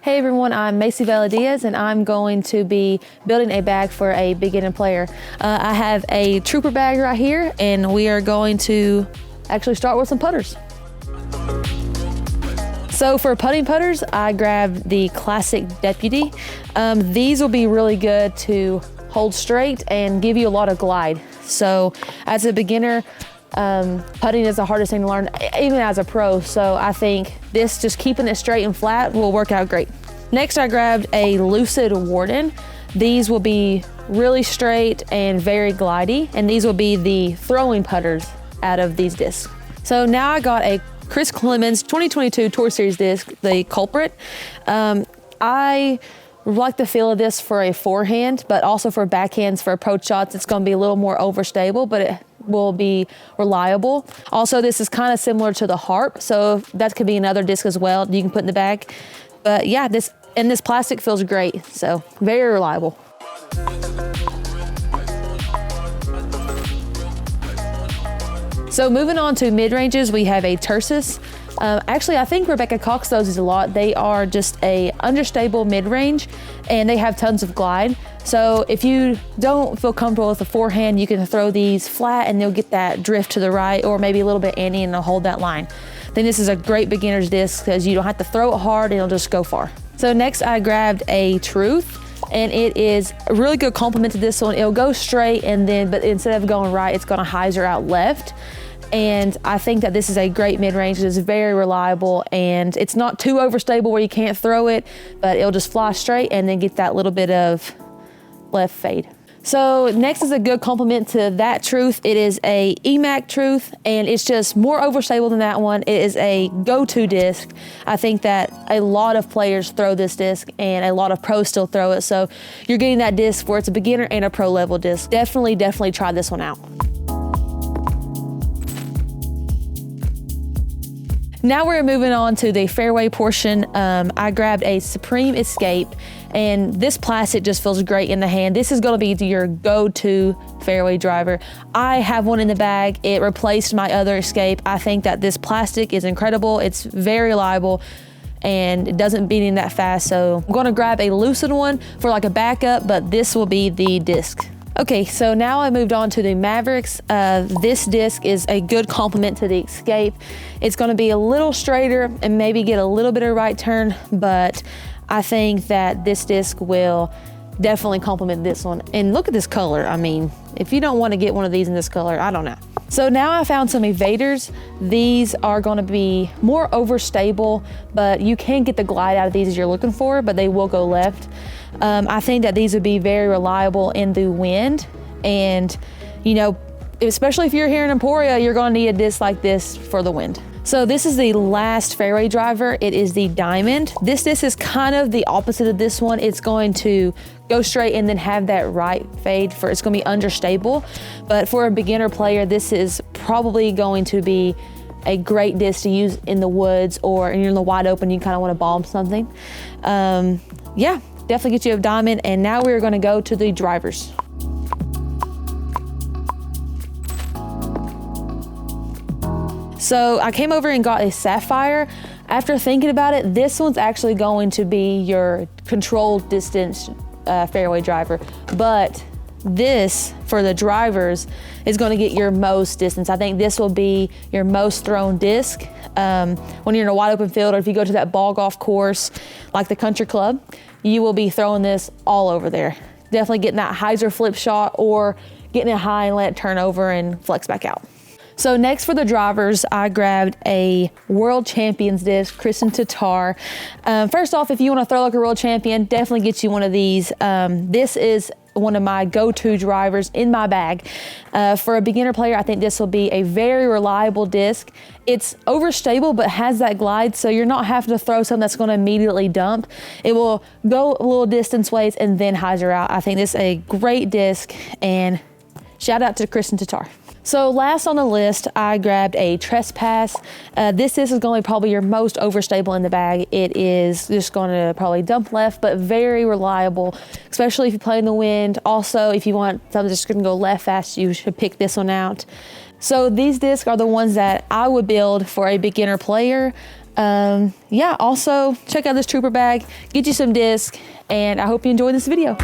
Hey everyone, I'm Macie Velediaz and I'm going to be building a bag for a beginner player. I have a trooper bag right here and we are going to actually start with some putters. So for putting putters, I grabbed the Classic Deputy. These will be really good to hold straight and give you a lot of glide. So as a beginner, putting is the hardest thing to learn, even as a pro. So I think this, just keeping it straight and flat, will work out great. Next, I grabbed a Lucid Warden. These will be really straight and very glidey, and these will be the throwing putters out of these discs. So now I got a Chris Clemens 2022 Tour Series disc, the Culprit. I like the feel of this for a forehand, but also for backhands, for approach shots. It's going to be a little more overstable, but it will be reliable. Also, this is kind of similar to the Harp, so that could be another disc as well you can put in the bag. But yeah, this plastic feels great, so very reliable. So moving on to mid-ranges, we have a Tursas. Actually, I think Rebecca Cox those is a lot. They are just a understable mid-range and they have tons of glide. So if you don't feel comfortable with the forehand, you can throw these flat and they'll get that drift to the right, or maybe a little bit anti and they'll hold that line. I think this is a great beginner's disc because you don't have to throw it hard and it'll just go far. So next I grabbed a Truth, and it is a really good complement to this one. It'll go straight but instead of going right, it's gonna hyzer out left. And I think that this is a great mid-range. It is very reliable and it's not too overstable where you can't throw it, but it'll just fly straight and then get that little bit of left fade. So next is a good complement to that Truth. It is a Emac Truth and it's just more overstable than that one. It is a go-to disc. I think that a lot of players throw this disc and a lot of pros still throw it. So you're getting that disc where it's a beginner and a pro level disc. Definitely try this one out. Now we're moving on to the fairway portion. I grabbed a Supreme Escape, and this plastic just feels great in the hand. This is gonna be your go-to fairway driver. I have one in the bag. It replaced my other Escape. I think that this plastic is incredible. It's very reliable and it doesn't beat in that fast. So I'm gonna grab a Lucid one for like a backup, but this will be the disc. Okay, so now I moved on to the Mavericks. This disc is a good complement to the Escape. It's gonna be a little straighter and maybe get a little bit of right turn, but I think that this disc will definitely complement this one. And look at this color. I mean, if you don't wanna get one of these in this color, I don't know. So now I found some evaders. These are gonna be more overstable, but you can get the glide out of these as you're looking for, but they will go left. I think that these would be very reliable in the wind, and you know, especially if you're here in Emporia, you're gonna need a disc like this for the wind. So this is the last fairway driver. It is the Diamond. This disc is kind of the opposite of this one. It's going to go straight and then have that right fade. It's gonna be understable, but for a beginner player, this is probably going to be a great disc to use in the woods, or you're in the wide open, you kind of want to bomb something. Yeah. Definitely get you a Diamond. And now we're gonna go to the drivers. So I came over and got a Sapphire. After thinking about it, this one's actually going to be your controlled distance fairway driver. But this, for the drivers, is gonna get your most distance. I think this will be your most thrown disc. When you're in a wide open field, or if you go to that ball golf course, like the country club, you will be throwing this all over there. Definitely getting that hyzer flip shot or getting it high and let it turn over and flex back out. So next for the drivers, I grabbed a World Champions disc, Kristen Tatar. First off, if you wanna throw like a world champion, definitely get you one of these. This is one of my go-to drivers in my bag. For a beginner player, I think this will be a very reliable disc. It's overstable, but has that glide, so you're not having to throw something that's gonna immediately dump. It will go a little distance ways and then hyzer out. I think this is a great disc, and shout out to Kristen Tatar. So last on the list, I grabbed a Trespass. This is going to be probably your most overstable in the bag. It is just going to probably dump left, but very reliable, especially if you play in the wind. Also, if you want something that's just going to go left fast, you should pick this one out. So these discs are the ones that I would build for a beginner player. Yeah, also check out this trooper bag, get you some disc, and I hope you enjoy this video.